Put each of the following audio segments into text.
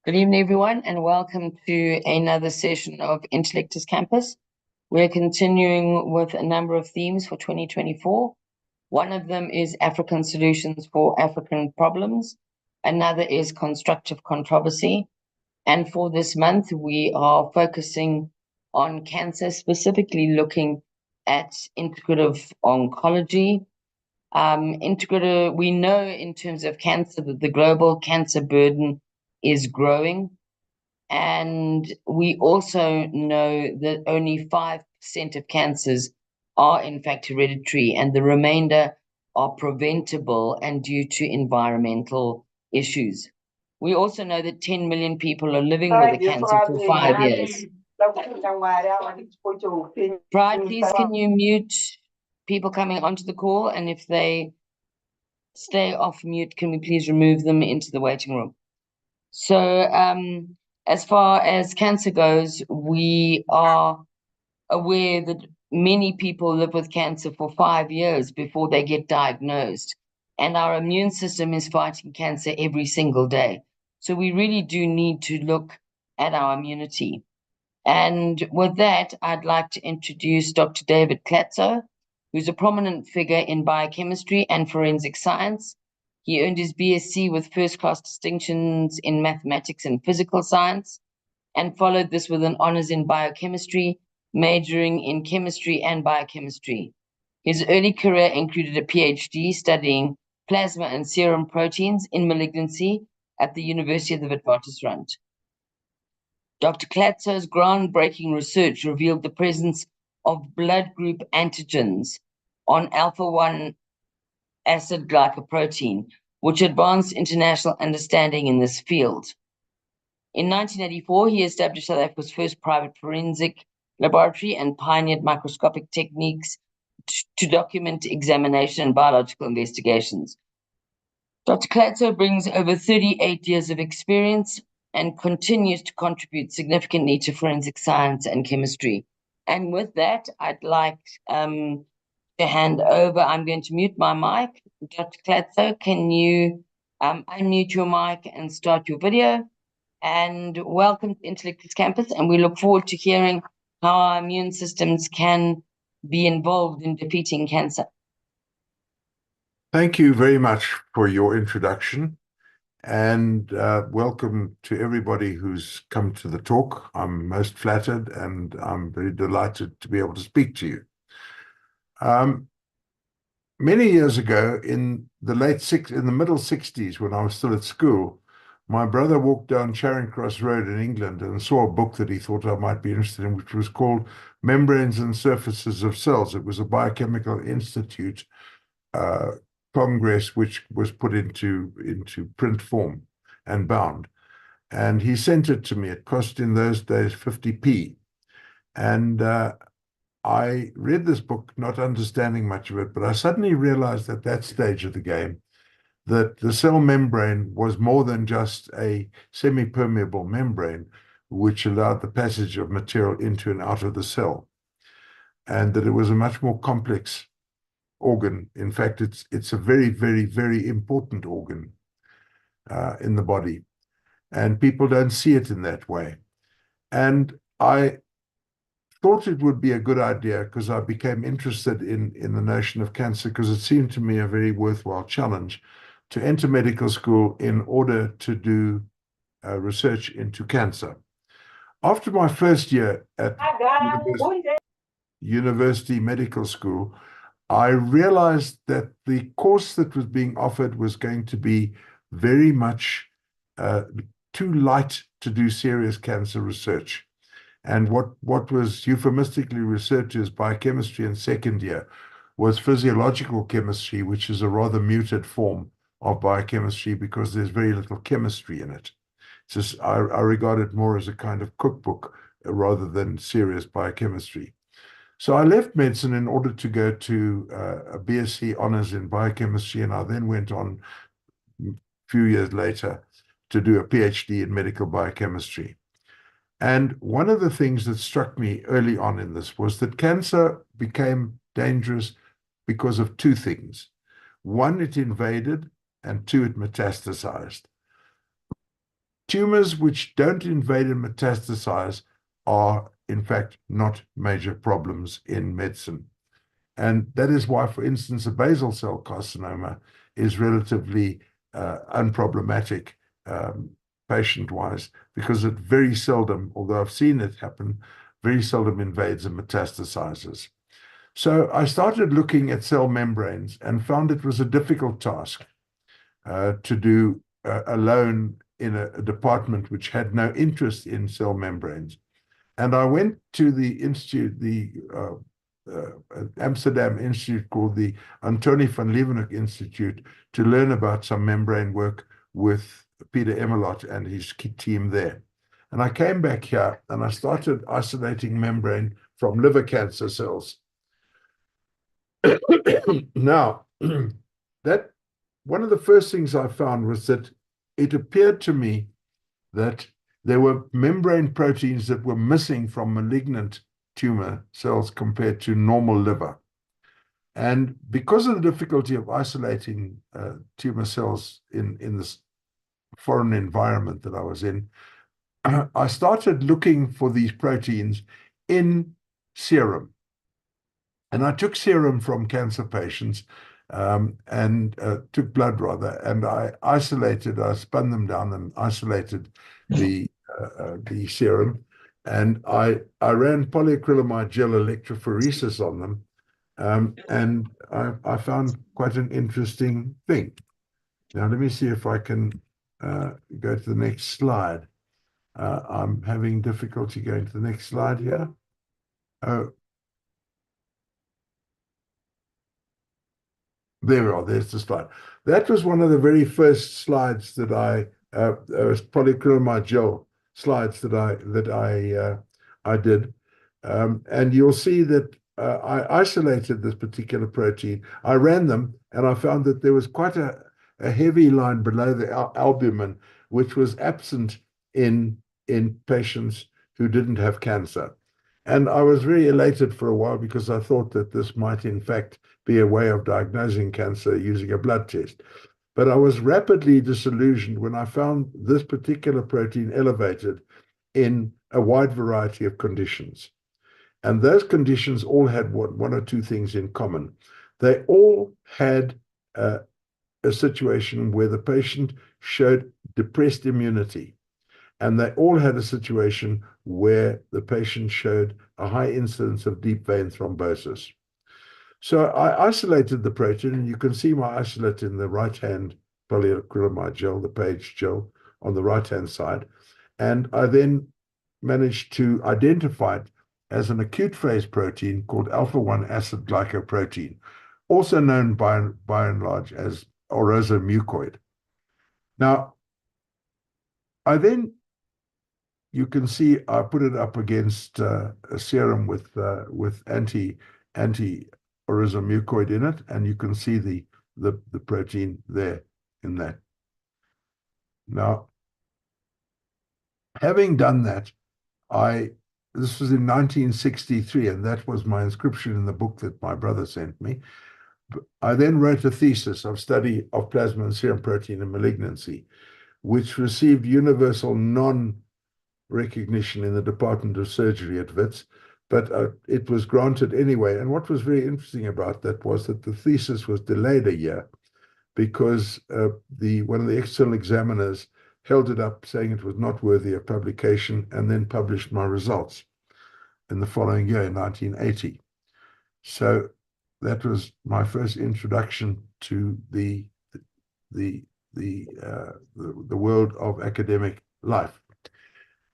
Good evening, everyone, and welcome to another session of Intellectus Campus. We're continuing with a number of themes for 2024. One of them is African solutions for African problems. Another is constructive controversy. And for this month, we are focusing on cancer, specifically looking at integrative oncology. We know in terms of cancer that the global cancer burden is growing. And we also know that only 5% of cancers are in fact hereditary, and the remainder are preventable and due to environmental issues. We also know that 10 million people are living with the cancer for 5 years. Pride, please can you mute people coming onto the call, and if they stay off mute, can we please remove them into the waiting room? So as far as cancer goes, we are aware that many people live with cancer for 5 years before they get diagnosed. And our immune system is fighting cancer every single day. So we really do need to look at our immunity. And with that, I'd like to introduce Dr. David Klatzow, who's a prominent figure in biochemistry and forensic science. He earned his B.Sc with first-class distinctions in mathematics and physical science, and followed this with an honors in biochemistry, majoring in chemistry and biochemistry. His early career included a Ph.D. studying plasma and serum proteins in malignancy at the University of the Witwatersrand. Dr. Klatzow's groundbreaking research revealed the presence of blood group antigens on alpha-1 acid glycoprotein, which advanced international understanding in this field. In 1984, he established South Africa's first private forensic laboratory and pioneered microscopic techniques to document examination and biological investigations. Dr. Klatzow brings over 38 years of experience and continues to contribute significantly to forensic science and chemistry. And with that, I'd like to hand over. I'm going to mute my mic. Dr. Klatzow, can you unmute your mic and start your video? And welcome to Intellectus Campus, and we look forward to hearing how our immune systems can be involved in defeating cancer. Thank you very much for your introduction, and welcome to everybody who's come to the talk. I'm most flattered, and I'm very delighted to be able to speak to you. Many years ago, in the middle 60s, when I was still at school, my brother walked down Charing Cross Road in England and saw a book that he thought I might be interested in, which was called Membranes and Surfaces of Cells. It was a Biochemical Institute Congress, which was put into print form and bound. And he sent it to me. It cost in those days 50p. And I read this book, not understanding much of it, but I suddenly realized at that stage of the game that the cell membrane was more than just a semi-permeable membrane, which allowed the passage of material into and out of the cell, and that it was a much more complex organ. In fact, it's a very, very, very important organ in the body, and people don't see it in that way. And I thought it would be a good idea, because I became interested in the notion of cancer, because it seemed to me a very worthwhile challenge to enter medical school in order to do research into cancer. After my first year at University Medical School, I realized that the course that was being offered was going to be very much too light to do serious cancer research. And what was euphemistically referred to as biochemistry in second year was physiological chemistry, which is a rather muted form of biochemistry because there's very little chemistry in it. It's just, I regard it more as a kind of cookbook rather than serious biochemistry. So I left medicine in order to go to a B.Sc honors in biochemistry, and I then went on a few years later to do a Ph.D. in medical biochemistry. And one of the things that struck me early on in this was that cancer became dangerous because of two things. One, it invaded, and two, it metastasized. tumors which don't invade and metastasize are, in fact, not major problems in medicine. And that is why, for instance, a basal cell carcinoma is relatively unproblematic patient-wise, because it very seldom, although I've seen it happen, very seldom invades and metastasizes. So I started looking at cell membranes and found it was a difficult task to do alone in a department which had no interest in cell membranes. And I went to the institute, the Amsterdam Institute called the Antoni van Leeuwenhoek Institute, to learn about some membrane work with Peter Emmerlot and his team there. And I came back here and I started isolating membrane from liver cancer cells. Now, that one of the first things I found was that it appeared to me that there were membrane proteins that were missing from malignant tumor cells compared to normal liver. And because of the difficulty of isolating tumor cells in this foreign environment that I was in, I started looking for these proteins in serum. And I took serum from cancer patients and took blood rather, and I spun them down and isolated the serum, and I ran polyacrylamide gel electrophoresis on them, and I found quite an interesting thing. Now let me see if I can go to the next slide. I'm having difficulty going to the next slide here. Oh. There we are, there's the slide. That was one of the very first slides that polyacrylamide gel slides that I did. And you'll see that I isolated this particular protein. I ran them and I found that there was quite a heavy line below the albumin, which was absent in patients who didn't have cancer. And I was very elated for a while because I thought that this might in fact be a way of diagnosing cancer using a blood test. But I was rapidly disillusioned when I found this particular protein elevated in a wide variety of conditions. And those conditions all had one or two things in common. They all had a situation where the patient showed depressed immunity. And they all had a situation where the patient showed a high incidence of deep vein thrombosis. So I isolated the protein, and you can see my isolate in the right-hand polyacrylamide gel, the page gel on the right-hand side. And I then managed to identify it as an acute phase protein called alpha-1 acid glycoprotein, also known by and large as orozomucoid. Now, you can see I put it up against a serum with anti-orozomucoid in it, and you can see the protein there in that. Now, having done that, this was in 1963, and that was my inscription in the book that my brother sent me. I then wrote a thesis of study of plasma and serum protein and malignancy, which received universal non-recognition in the Department of Surgery at Wits, but it was granted anyway. And what was very interesting about that was that the thesis was delayed a year because one of the external examiners held it up saying it was not worthy of publication, and then published my results in the following year, in 1980. So that was my first introduction to the world of academic life.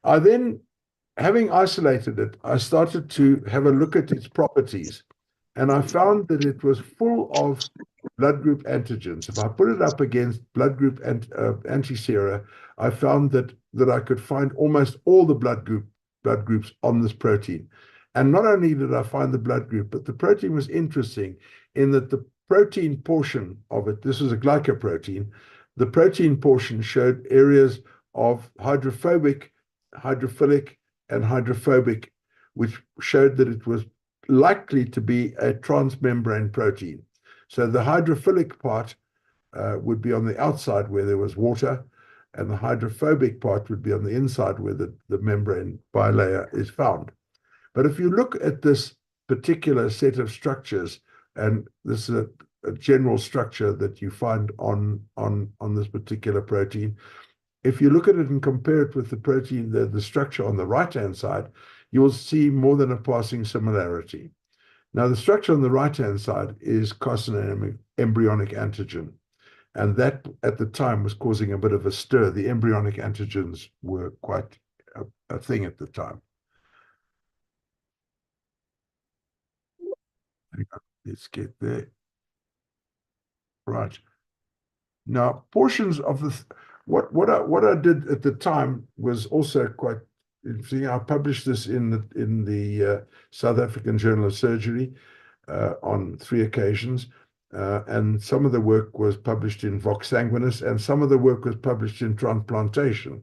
I then, having isolated it, I started to have a look at its properties, and I found that it was full of blood group antigens. If I put it up against blood group antisera, I found that I could find almost all the blood groups on this protein. And not only did I find the blood group, but the protein was interesting in that the protein portion of it, this is a glycoprotein, the protein portion showed areas of hydrophobic, hydrophilic, and hydrophobic, which showed that it was likely to be a transmembrane protein. So the hydrophilic part would be on the outside where there was water, and the hydrophobic part would be on the inside where the membrane bilayer is found. But if you look at this particular set of structures, and this is a general structure that you find on this particular protein, if you look at it and compare it with the protein, the structure on the right-hand side, you will see more than a passing similarity. Now, the structure on the right-hand side is carcinoma embryonic antigen. And that, at the time, was causing a bit of a stir. The embryonic antigens were quite a thing at the time. Let's get there. Right. Now, portions of the what I did at the time was also quite interesting. I published this in the South African Journal of Surgery on 3 occasions, and some of the work was published in Vox Sanguinis, and some of the work was published in Transplantation.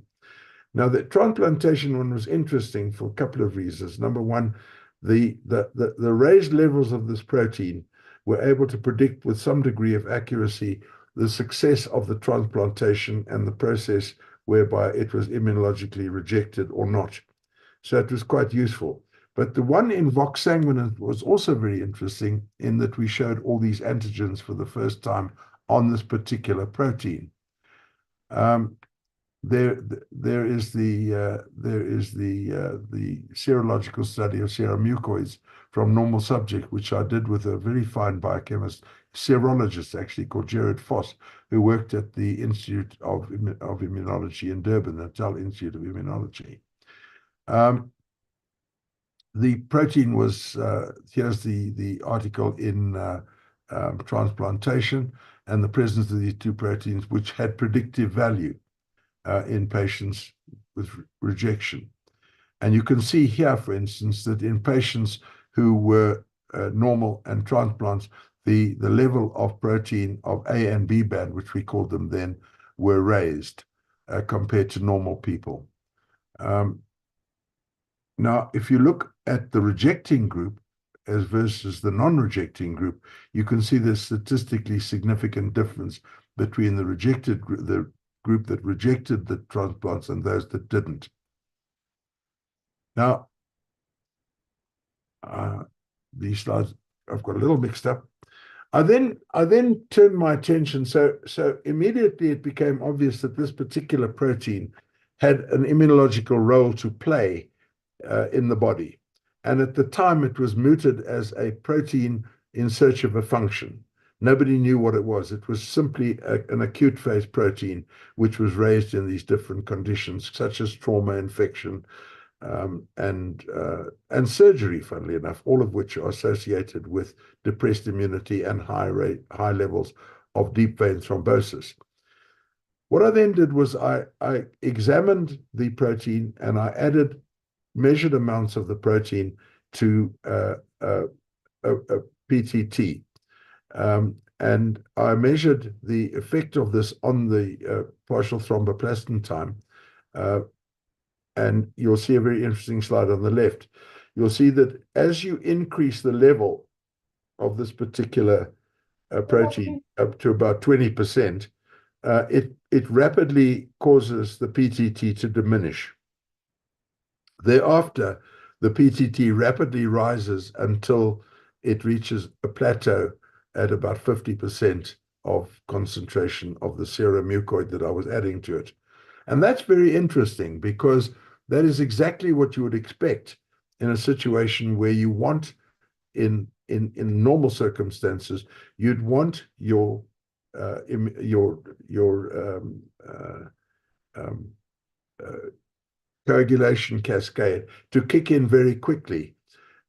Now, the transplantation one was interesting for a couple of reasons. Number one, the raised levels of this protein were able to predict with some degree of accuracy the success of the transplantation and the process whereby it was immunologically rejected or not. So it was quite useful. But the one in Vox Sanguinis was also very interesting in that we showed all these antigens for the first time on this particular protein. There is the serological study of serum mucoids from normal subjects, which I did with a very fine biochemist, serologist actually, called Gerard Foss, who worked at the Institute of Immunology in Durban, the Natal Institute of Immunology. The protein was, here's the article in Transplantation, and the presence of these 2 proteins, which had predictive value in patients with rejection. And you can see here, for instance, that in patients who were normal and transplants, the level of protein of A and B band, which we called them then, were raised compared to normal people. Now, if you look at the rejecting group as versus the non-rejecting group, you can see the statistically significant difference between the rejected group, the group that rejected the transplants, and those that didn't. Now, these slides I've got a little mixed up. I then turned my attention, so immediately it became obvious that this particular protein had an immunological role to play in the body. And at the time, it was mooted as a protein in search of a function. Nobody knew what it was. It was simply an acute phase protein, which was raised in these different conditions, such as trauma, infection, and surgery, funnily enough, all of which are associated with depressed immunity and high levels of deep vein thrombosis. What I then did was I examined the protein, and I added measured amounts of the protein to a PTT. And I measured the effect of this on the partial thromboplastin time. And you'll see a very interesting slide on the left. You'll see that as you increase the level of this particular protein up to about 20%, it rapidly causes the PTT to diminish. Thereafter, the PTT rapidly rises until it reaches a plateau at about 50% of concentration of the serum mucoid that I was adding to it. And that's very interesting, because that is exactly what you would expect in a situation where you want, in normal circumstances, you'd want your coagulation cascade to kick in very quickly,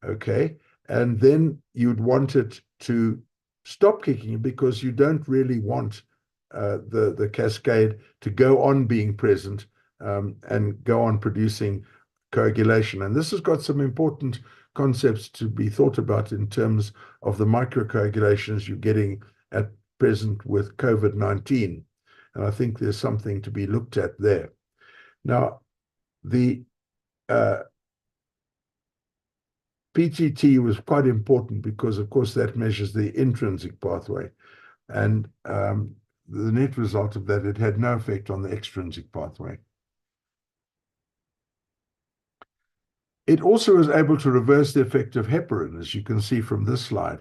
okay? And then you'd want it to stop kicking, because you don't really want the cascade to go on being present and go on producing coagulation. And this has got some important concepts to be thought about in terms of the microcoagulations you're getting at present with COVID-19. And I think there's something to be looked at there. Now, the PTT was quite important because, of course, that measures the intrinsic pathway. And the net result of that, it had no effect on the extrinsic pathway. It also was able to reverse the effect of heparin, as you can see from this slide.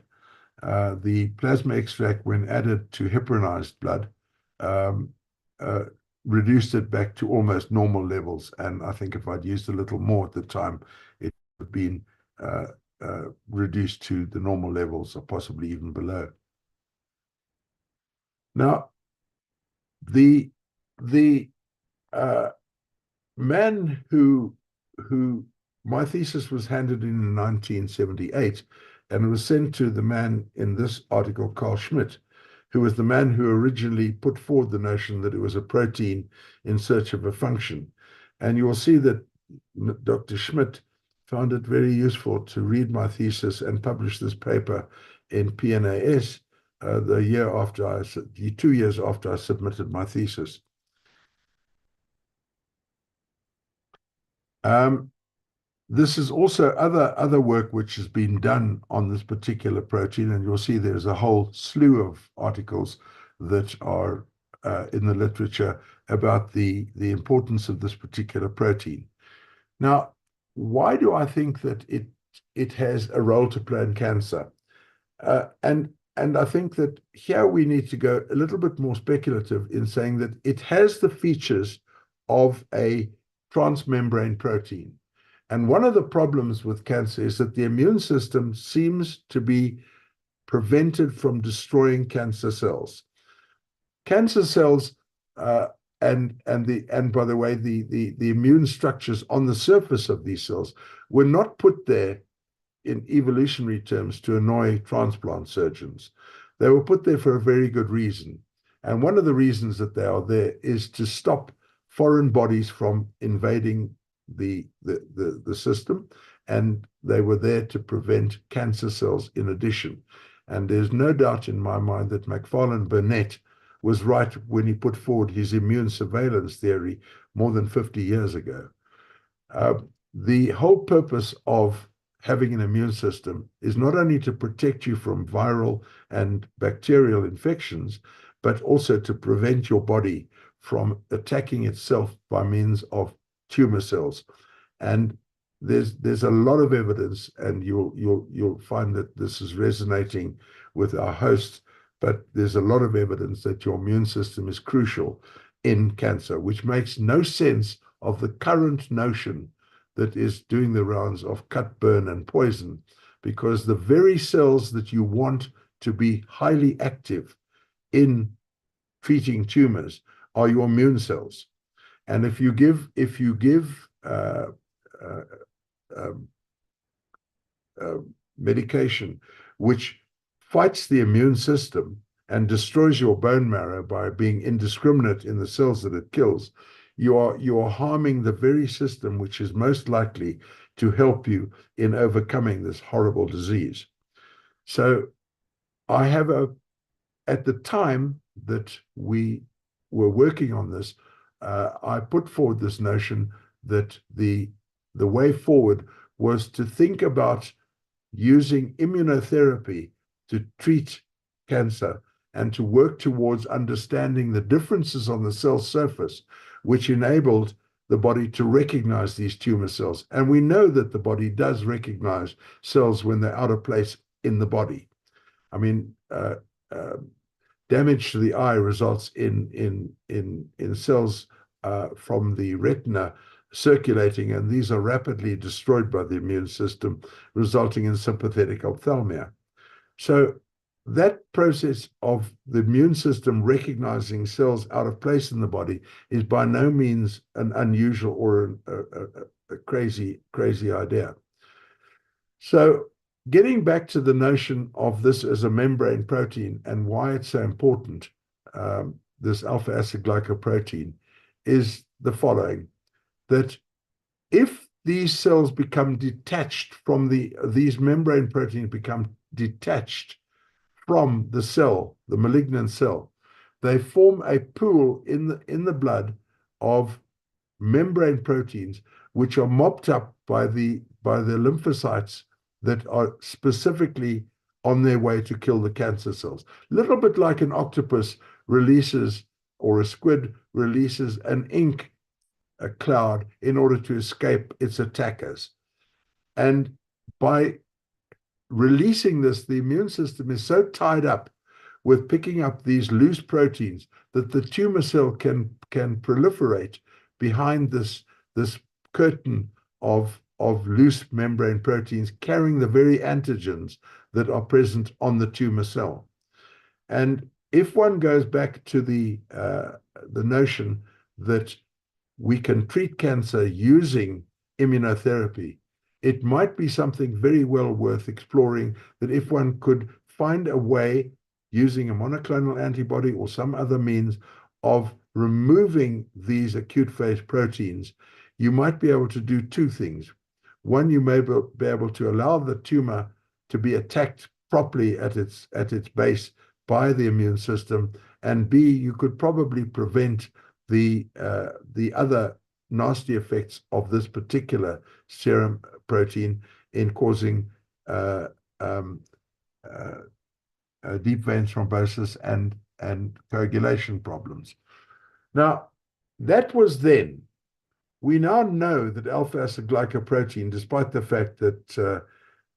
The plasma extract, when added to heparinized blood, reduced it back to almost normal levels. And I think if I'd used a little more at the time, it would have been reduced to the normal levels or possibly even below. Now, the man who my thesis was handed in 1978, and it was sent to the man in this article, Carl Schmidt, who was the man who originally put forward the notion that it was a protein in search of a function. And you will see that Dr. Schmidt found it very useful to read my thesis and publish this paper in PNAS the 2 years after I submitted my thesis. This is also other work which has been done on this particular protein, and you'll see there's a whole slew of articles that are in the literature about the importance of this particular protein. Now, why do I think that it has a role to play in cancer? And I think that here we need to go a little bit more speculative in saying that it has the features of a transmembrane protein. And one of the problems with cancer is that the immune system seems to be prevented from destroying cancer cells. Cancer cells, and by the way, the immune structures on the surface of these cells were not put there in evolutionary terms to annoy transplant surgeons. They were put there for a very good reason. And one of the reasons that they are there is to stop foreign bodies from invading the system, and they were there to prevent cancer cells in addition. And there's no doubt in my mind that Macfarlane Burnet was right when he put forward his immune surveillance theory more than 50 years ago. The whole purpose of having an immune system is not only to protect you from viral and bacterial infections, but also to prevent your body from attacking itself by means of tumor cells. And there's a lot of evidence, and you'll find that this is resonating with our hosts, but there's a lot of evidence that your immune system is crucial in cancer, which makes no sense of the current notion that is doing the rounds of cut, burn, and poison, because the very cells that you want to be highly active in treating tumors are your immune cells. And if you give medication which fights the immune system and destroys your bone marrow by being indiscriminate in the cells that it kills, you are harming the very system which is most likely to help you in overcoming this horrible disease. So I have at the time that we were working on this, I put forward this notion that the way forward was to think about using immunotherapy to treat cancer and to work towards understanding the differences on the cell surface, which enabled the body to recognize these tumor cells. And we know that the body does recognize cells when they're out of place in the body. I mean, damage to the eye results in cells from the retina circulating, and these are rapidly destroyed by the immune system, resulting in sympathetic ophthalmia. So that process of the immune system recognizing cells out of place in the body is by no means an unusual or a crazy idea. So getting back to the notion of this as a membrane protein and why it's so important, this alpha acid glycoprotein, is the following: that if these cells become detached from these membrane proteins become detached from the cell, the malignant cell, they form a pool in the blood of membrane proteins which are mopped up by the lymphocytes that are specifically on their way to kill the cancer cells. A little bit like an octopus releases, or a squid releases an ink cloud in order to escape its attackers. And by releasing this, the immune system is so tied up with picking up these loose proteins that the tumor cell can proliferate behind this curtain of loose membrane proteins carrying the very antigens that are present on the tumor cell. And if one goes back to the notion that we can treat cancer using immunotherapy, it might be something very well worth exploring, that if one could find a way using a monoclonal antibody or some other means of removing these acute phase proteins, you might be able to do two things. One, you may be able to allow the tumor to be attacked properly at its base by the immune system, and B, you could probably prevent the other nasty effects of this particular serum protein in causing deep vein thrombosis and coagulation problems. Now, that was then. We now know that alpha-acylglycoprotein, despite the fact that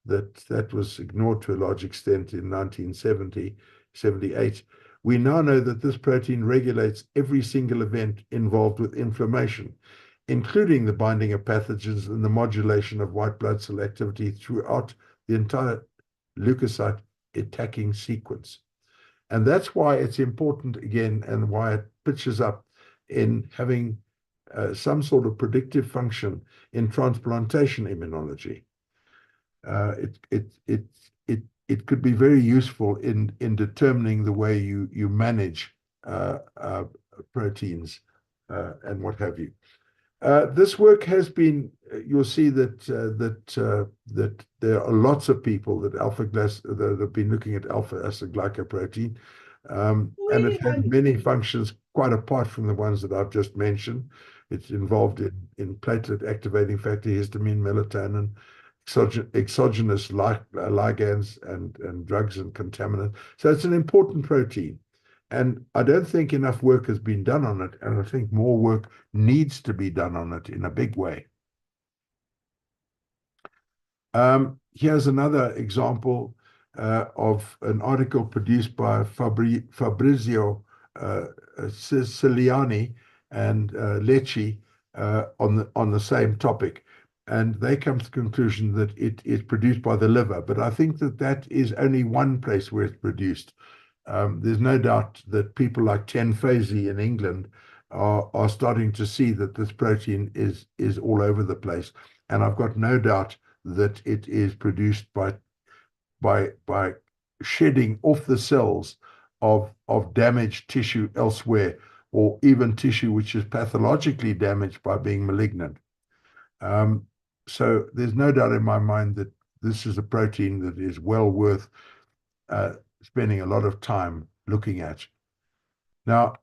that was ignored to a large extent in 1970, 78, we now know that this protein regulates every single event involved with inflammation, including the binding of pathogens and the modulation of white blood cell activity throughout the entire leukocyte attacking sequence. And that's why it's important, again, and why it pitches up in having some sort of predictive function in transplantation immunology. It could be very useful in determining the way you manage proteins and what have you. This work has been, you'll see that there are lots of people that have been looking at alpha-acylglycoprotein, and it has many functions quite apart from the ones that I've just mentioned. It's involved in platelet activating factor, histamine, melatonin, exogenous ligands and drugs and contaminants. So it's an important protein. And I don't think enough work has been done on it, and I think more work needs to be done on it in a big way. Here's another example of an article produced by Fabrizio Ciliani and Lecce on the same topic. And they come to the conclusion that it is produced by the liver. But I think that is only one place where it's produced. There's no doubt that people like Ten Fazey in England are starting to see that this protein is all over the place. And I've got no doubt that it is produced by shedding off the cells of damaged tissue elsewhere, or even tissue which is pathologically damaged by being malignant. So there's no doubt in my mind that this is a protein that is well worth spending a lot of time looking at. Now,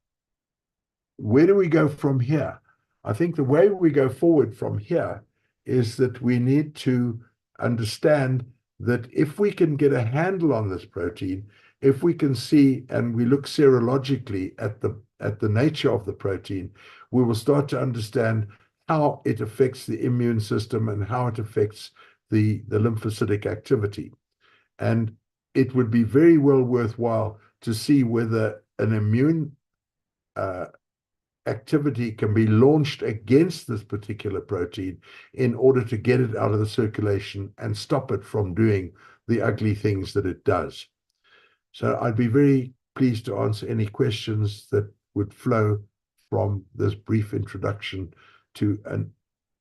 where do we go from here? I think the way we go forward from here is that we need to understand that if we can get a handle on this protein, if we can see and we look serologically at the nature of the protein, we will start to understand how it affects the immune system and how it affects the lymphocytic activity. And it would be very well worthwhile to see whether an immune activity can be launched against this particular protein in order to get it out of the circulation and stop it from doing the ugly things that it does. So I'd be very pleased to answer any questions that would flow from this brief introduction to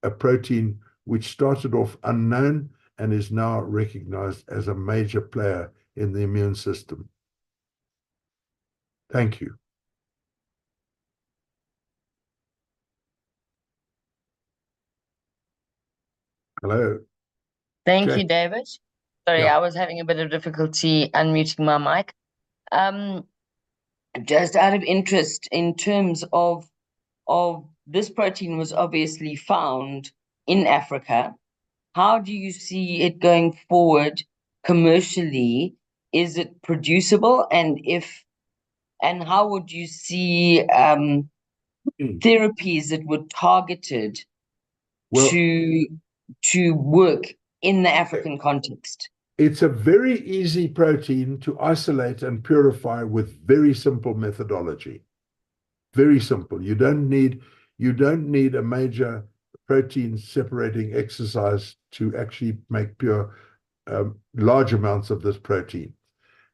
a protein which started off unknown and is now recognized as a major player in the immune system. Thank you. Hello. Thank Jack. you, David. Sorry, Yeah. I was having a bit of difficulty unmuting my mic. Just out of interest, in terms of this protein was obviously found in Africa. How do you see it going forward commercially is it producible? And how would you see therapies that were targeted to work in the African context? It's a very easy protein to isolate and purify with very simple methodology. Very simple. You don't need a major protein separating exercise to actually make pure large amounts of this protein.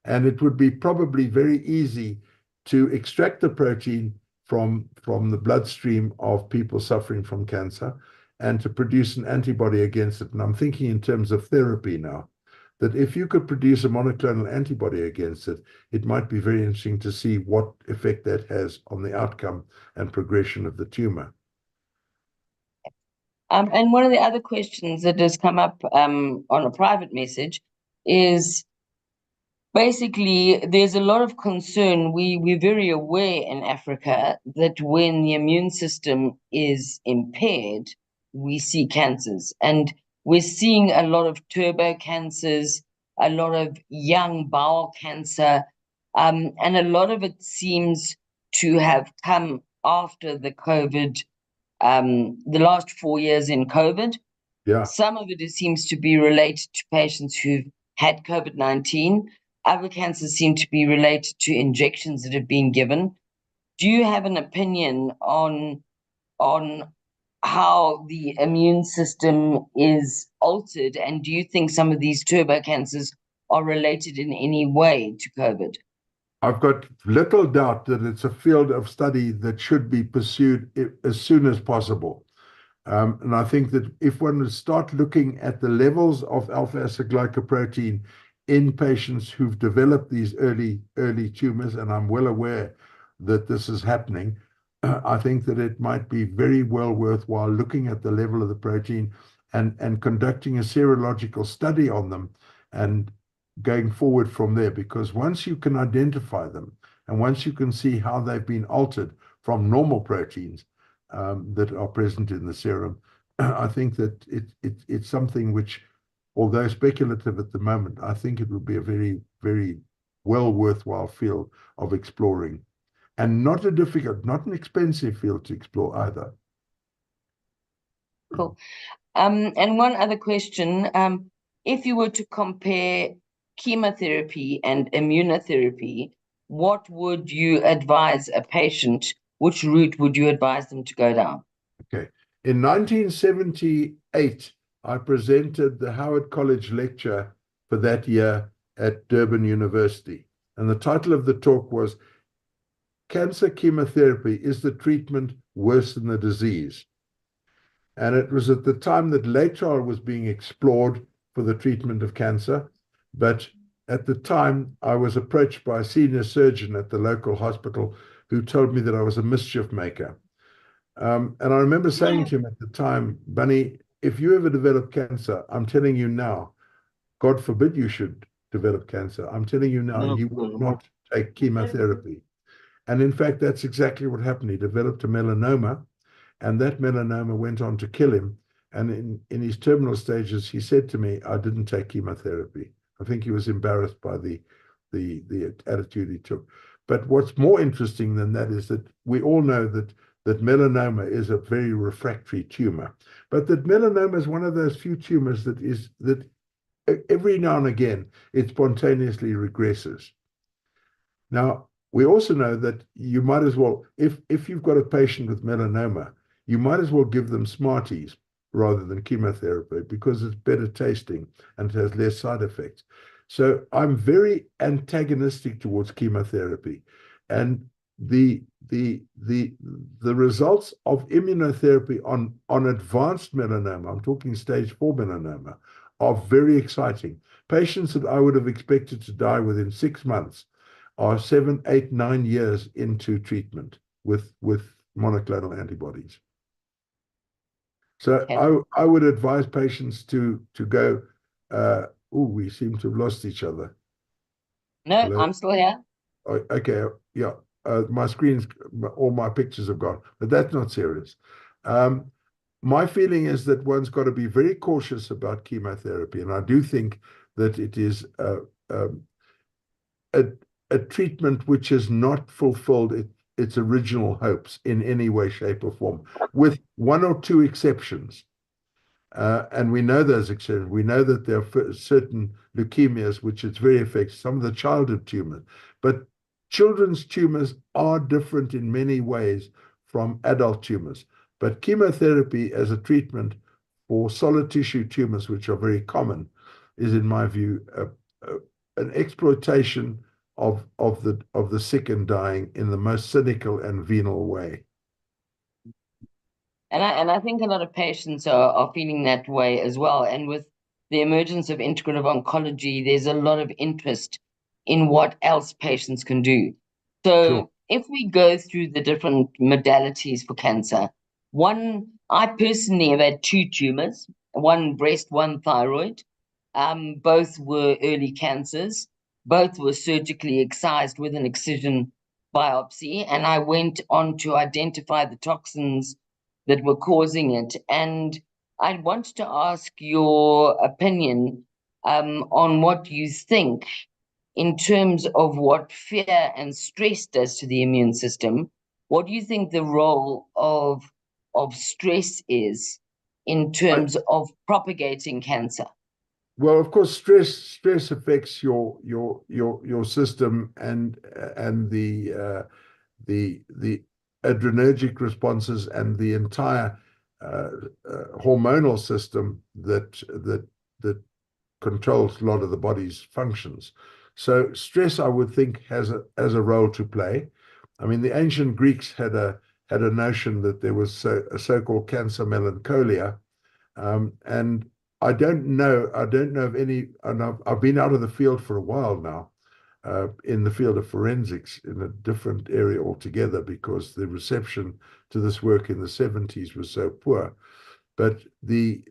And it would be probably very easy to extract the protein from the bloodstream of people suffering from cancer and to produce an antibody against it. And I'm thinking in terms of therapy now, that if you could produce a monoclonal antibody against it, it might be very interesting to see what effect that has on the outcome and progression of the tumor. And one of the other questions that has come up on a private message is basically there's a lot of concern. We're very aware in Africa that when the immune system is impaired, we see cancers. And we're seeing a lot of turbo cancers, a lot of young bowel cancer, and a lot of it seems to have come after the COVID, the last 4 years in COVID. Yeah. Some of it seems to be related to patients who've had COVID-19. Other cancers seem to be related to injections that have been given. Do you have an opinion on how the immune system is altered, and do you think some of these turbo cancers are related in any way to COVID? I've got little doubt that it's a field of study that should be pursued as soon as possible. And I think that if one would start looking at the levels of alpha-asydglycoprotein in patients who've developed these early tumors, and I'm well aware that this is happening, I think that it might be very well worthwhile looking at the level of the protein and conducting a serological study on them and going forward from there. Because once you can identify them and once you can see how they've been altered from normal proteins that are present in the serum, I think that it's something which, although speculative at the moment, I think it would be a very, very well worthwhile field of exploring. And not a difficult, not an expensive field to explore either. Cool. And one other question, if you were to compare chemotherapy and immunotherapy, what would you advise a patient? Which route would you advise them to go down? Okay. In 1978, I presented the Howard College lecture for that year at Durban University. And the title of the talk was, Cancer Chemotherapy, is the treatment worse than the disease? And it was at the time that laetrile was being explored for the treatment of cancer. But at the time, I was approached by a senior surgeon at the local hospital who told me that I was a mischief maker. And I remember saying to him at the time, Bunny, if you ever develop cancer, I'm telling you now, God forbid you should develop cancer. I'm telling you now, you will not take chemotherapy. And in fact, that's exactly what happened. He developed a melanoma, and that melanoma went on to kill him. And in his terminal stages, he said to me, I didn't take chemotherapy. I think he was embarrassed by the attitude he took. But what's more interesting than that is that we all know that melanoma is a very refractory tumor, but that melanoma is one of those few tumors that every now and again it spontaneously regresses. Now, we also know that you might as well, if you've got a patient with melanoma, you might as well give them Smarties rather than chemotherapy because it's better tasting and it has less side effects. So I'm very antagonistic towards chemotherapy, and the results of immunotherapy on advanced melanoma, I'm talking stage 4 melanoma, are very exciting. Patients that I would have expected to die within 6 months are 7, 8, 9 years into treatment with monoclonal antibodies. So okay. I would advise patients to go. We seem to have lost each other. No, hello? I'm still here. Okay, yeah. My screen's, all my pictures have gone, but that's not serious. My feeling is that one's got to be very cautious about chemotherapy, and I do think that it is a, a treatment which has not fulfilled its original hopes in any way, shape, or form, with one or two exceptions. And we know those exceptions. We know that there are certain leukemias which it's very effective, some of the childhood tumors. But children's tumors are different in many ways from adult tumors. But chemotherapy as a treatment for solid tissue tumors, which are very common, is, in my view, an exploitation of the sick and dying in the most cynical and venal way. And I think a lot of patients are feeling that way as well. And with the emergence of integrative oncology, there's a lot of interest in what else patients can do. So Sure. if we go through the different modalities for cancer, I personally have had two tumors, one breast, one thyroid. Both were early cancers. Both were surgically excised with an excision biopsy, and I went on to identify the toxins that were causing it. And I wanted to ask your opinion on what you think in terms of what fear and stress does to the immune system. What do you think the role of stress is in terms of propagating cancer? Well, of course, stress affects your system and the adrenergic responses and the entire hormonal system that controls a lot of the body's functions. So stress, I would think, has a role to play. I mean, the ancient Greeks had a notion that there was a so-called cancer melancholia, and I don't know of any, and I've been out of the field for a while now, in the field of forensics in a different area altogether, because the reception to this work in the 70s was so poor. But the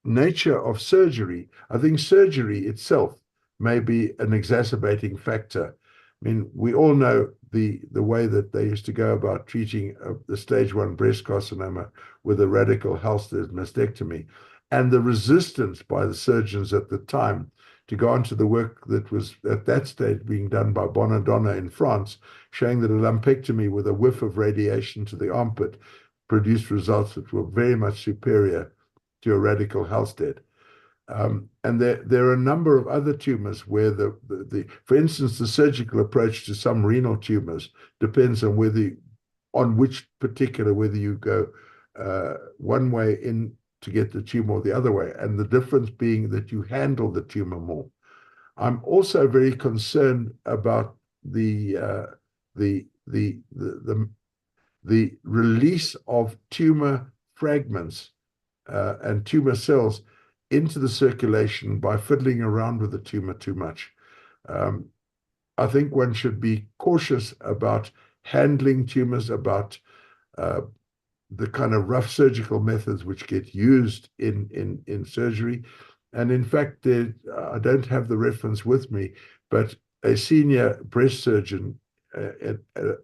nature of surgery, I think surgery itself may be an exacerbating factor. I mean, we all know the way that they used to go about treating the stage 1 breast carcinoma with a radical Halsted mastectomy, and the resistance by the surgeons at the time to go on to the work that was at that stage being done by Bonadonna in France, showing that a lumpectomy with a whiff of radiation to the armpit produced results that were very much superior to a radical Halsted. And there are a number of other tumors where for instance, the surgical approach to some renal tumors depends on which particular, whether you go one way in to get the tumor or the other way, and the difference being that you handle the tumor more. I'm also very concerned about the release of tumor fragments and tumor cells into the circulation by fiddling around with the tumor too much. I think one should be cautious about handling tumors, about the kind of rough surgical methods which get used in surgery. And in fact, I don't have the reference with me, but a senior breast surgeon at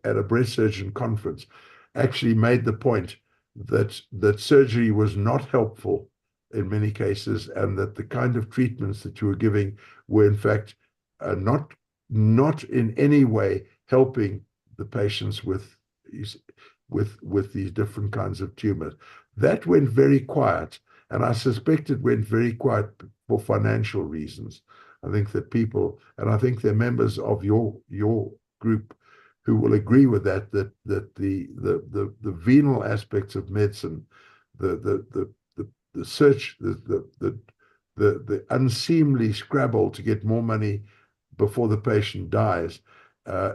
a breast surgeon conference actually made the point that surgery was not helpful in many cases, and that the kind of treatments that you were giving were in fact not in any way helping the patients with these different kinds of tumors. That went very quiet, and I suspect it went very quiet for financial reasons. I think that people, and I think they're members of your group who will agree with that the venal aspects of medicine, the search, the unseemly scrabble to get more money before the patient dies,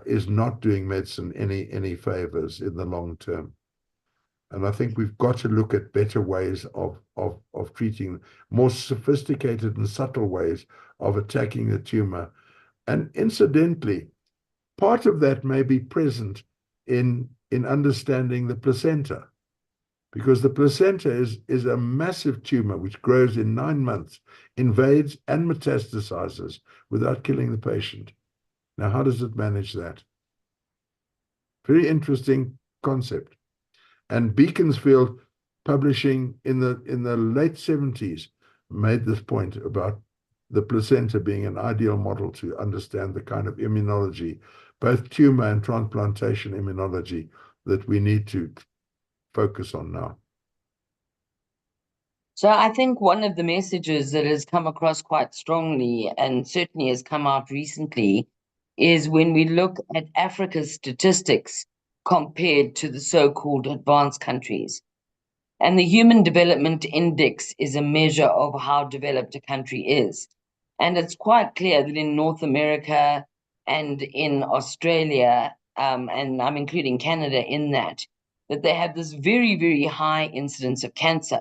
is not doing medicine any favors in the long term. And I think we've got to look at better ways of treating, more sophisticated and subtle ways of attacking the tumor. And incidentally, part of that may be present in understanding the placenta, because the placenta is a massive tumor which grows in 9 months, invades and metastasizes without killing the patient. Now, how does it manage that? Very interesting concept. And Beaconsfield, publishing in the late 70s, made this point about the placenta being an ideal model to understand the kind of immunology, both tumor and transplantation immunology, that we need to focus on now. So I think one of the messages that has come across quite strongly and certainly has come out recently is when we look at Africa's statistics compared to the so-called advanced countries. And the Human Development Index is a measure of how developed a country is. And it's quite clear that in North America and in Australia, and I'm including Canada in that, that they have this very, very high incidence of cancer.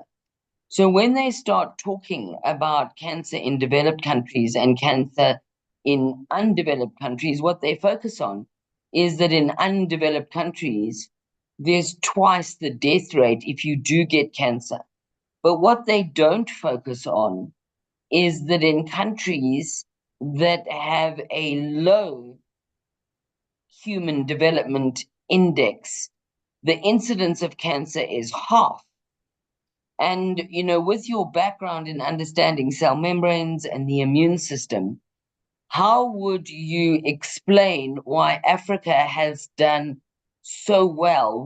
So when they start talking about cancer in developed countries and cancer in undeveloped countries, what they focus on is that in undeveloped countries, there's twice the death rate if you do get cancer. But what they don't focus on is that in countries that have a low human development index, the incidence of cancer is half. And, you know, with your background in understanding cell membranes and the immune system, how would you explain why Africa has done so well?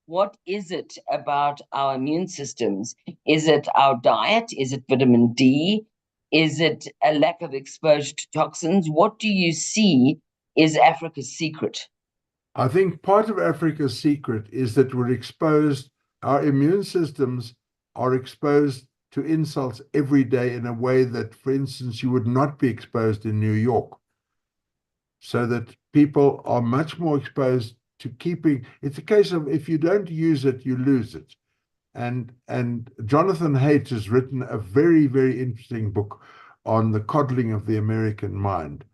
What is it about our immune systems? Is it our diet? Is it vitamin D? Is it a lack of exposure to toxins? What do you see is Africa's secret? I think part of Africa's secret is that our immune systems are exposed to insults every day in a way that, for instance, you would not be exposed in New York. So that people are much more exposed to keeping, it's a case of if you don't use it, you lose it. And Jonathan Haidt has written a very, very interesting book on the coddling of the American mind,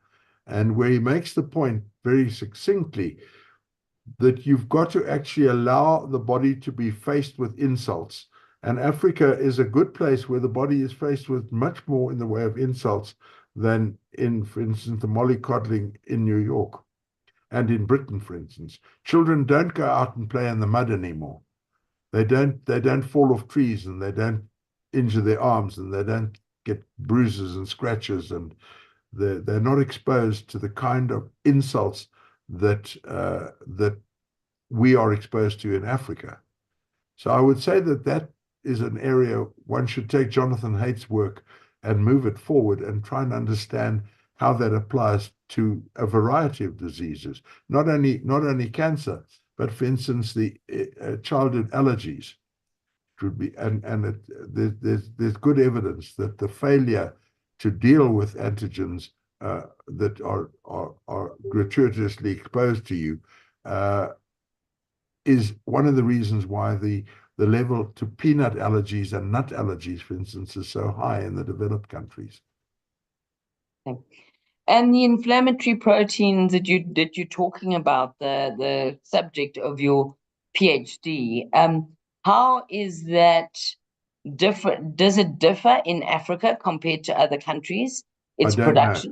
and where he makes the point very succinctly that you've got to actually allow the body to be faced with insults. And Africa is a good place where the body is faced with much more in the way of insults than in, for instance, the mollycoddling in New York and in Britain, for instance. Children don't go out and play in the mud anymore. They don't fall off trees, and they don't injure their arms, and they don't get bruises and scratches, and they're not exposed to the kind of insults that we are exposed to in Africa. So I would say that is an area one should take Jonathan Haidt's work and move it forward and try and understand how that applies to a variety of diseases, not only cancer, but for instance, the childhood allergies. Would be, there's good evidence that the failure to deal with antigens that are gratuitously exposed to you is one of the reasons why the level to peanut allergies and nut allergies, for instance, is so high in the developed countries. Okay. And the inflammatory proteins that you're talking about, the subject of your PhD, how is that different? Does it differ in Africa compared to other countries? Its production?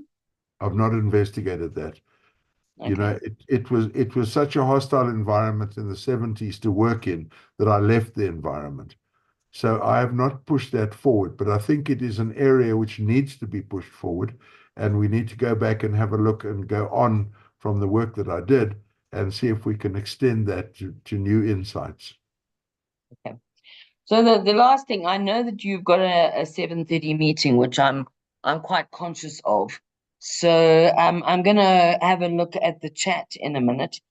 Know. I've not investigated that. Okay. You know, it was such a hostile environment in the 70s to work in that I left the environment. So I have not pushed that forward, but I think it is an area which needs to be pushed forward, and we need to go back and have a look and go on from the work that I did and see if we can extend that to new insights. Okay. So the last thing, I know that you've got a 7:30 meeting, which I'm quite conscious of. So I'm going to have a look at the chat in a minute.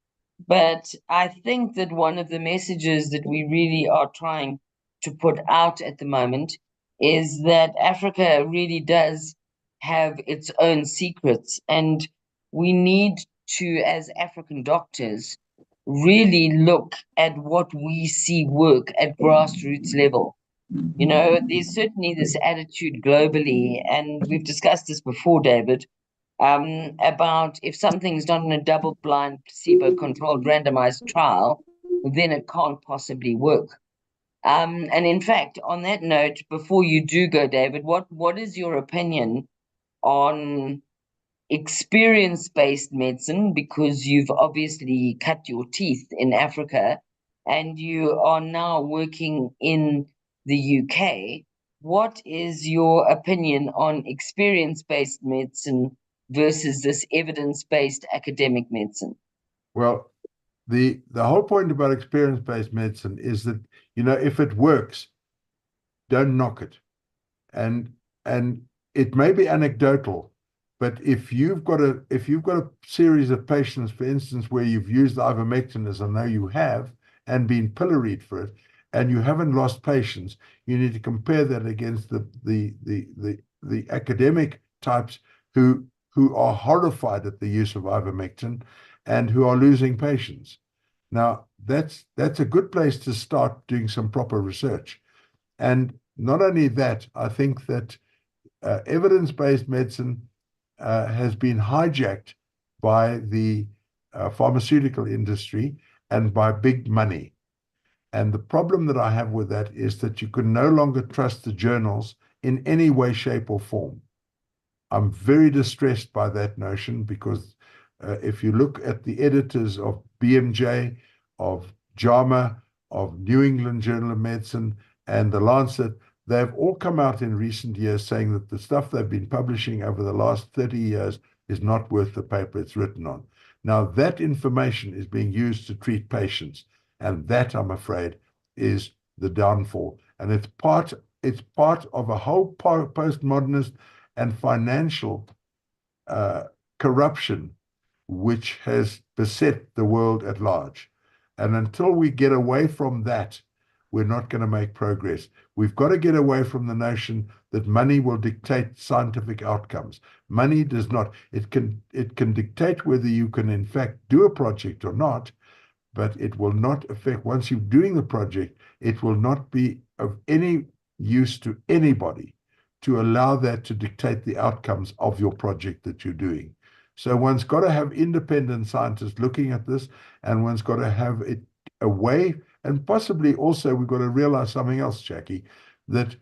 But I think that one of the messages that we really are trying to put out at the moment is that Africa really does have its own secrets, and we need to, as African doctors, really look at what we see work at grassroots level. You know, there's certainly this attitude globally, and we've discussed this before, David, about if something's done in a double-blind, placebo-controlled, randomized trial, then it can't possibly work. And in fact, on that note, before you do go, David, what is your opinion on experience-based medicine? Because you've obviously cut your teeth in Africa, and you are now working in the UK. what is your opinion on experience-based medicine versus this evidence-based academic medicine? Well, the whole point about experience-based medicine is that, if it works, don't knock it. And it may be anecdotal, but if you've got a series of patients, for instance, where you've used ivermectin, as I know you have, and been pilloried for it, and you haven't lost patients, you need to compare that against the academic types who are horrified at the use of ivermectin and who are losing patients. Now, that's a good place to start doing some proper research. And not only that, I think that evidence-based medicine has been hijacked by the pharmaceutical industry and by big money. And the problem that I have with that is that you can no longer trust the journals in any way, shape, or form. I'm very distressed by that notion because if you look at the editors of BMJ, of JAMA, of New England Journal of Medicine, and The Lancet, they've all come out in recent years saying that the stuff they've been publishing over the last 30 years is not worth the paper it's written on. Now, that information is being used to treat patients, and that, I'm afraid, is the downfall. And it's part of a whole postmodernist and financial corruption which has beset the world at large. And until we get away from that, we're not going to make progress. We've got to get away from the notion that money will dictate scientific outcomes. Money does not. It can dictate whether you can in fact do a project or not, but it will not affect, once you're doing the project, it will not be of any use to anybody to allow that to dictate the outcomes of your project that you're doing. So one's got to have independent scientists looking at this, and one's got to have it a way. And possibly also we've got to realize something else, Jackie, that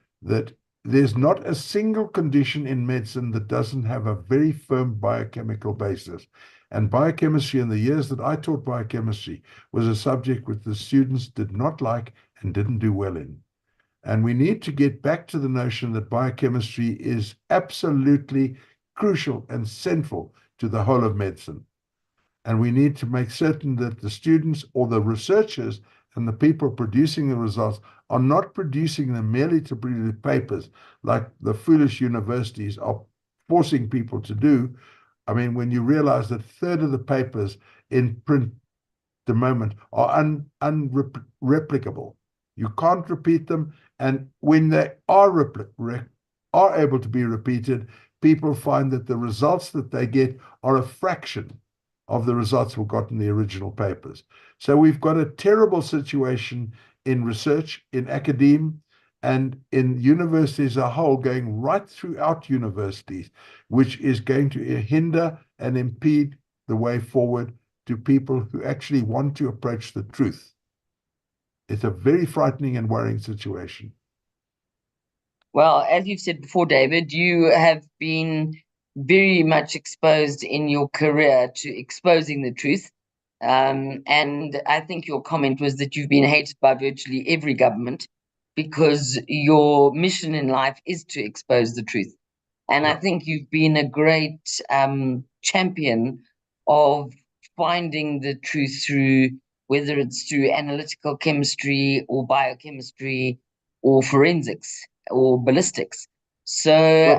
there's not a single condition in medicine that doesn't have a very firm biochemical basis. And biochemistry, in the years that I taught biochemistry, was a subject which the students did not like and didn't do well in. And we need to get back to the notion that biochemistry is absolutely crucial and central to the whole of medicine. And we need to make certain that the students or the researchers and the people producing the results are not producing them merely to produce papers like the foolish universities are forcing people to do. I mean, when you realize that a third of the papers in print at the moment are unreplicable. You can't repeat them. And when they are able to be repeated, people find that the results that they get are a fraction of the results we got in the original papers. So we've got a terrible situation in research, in academia, and in universities as a whole, going right throughout universities, which is going to hinder and impede the way forward to people who actually want to approach the truth. It's a very frightening and worrying situation. Well, as you've said before, David, you have been very much exposed in your career to exposing the truth. And I think your comment was that you've been hated by virtually every government because your mission in life is to expose the truth. And I think you've been a great champion of finding the truth through, whether it's through analytical chemistry or biochemistry or forensics or ballistics. So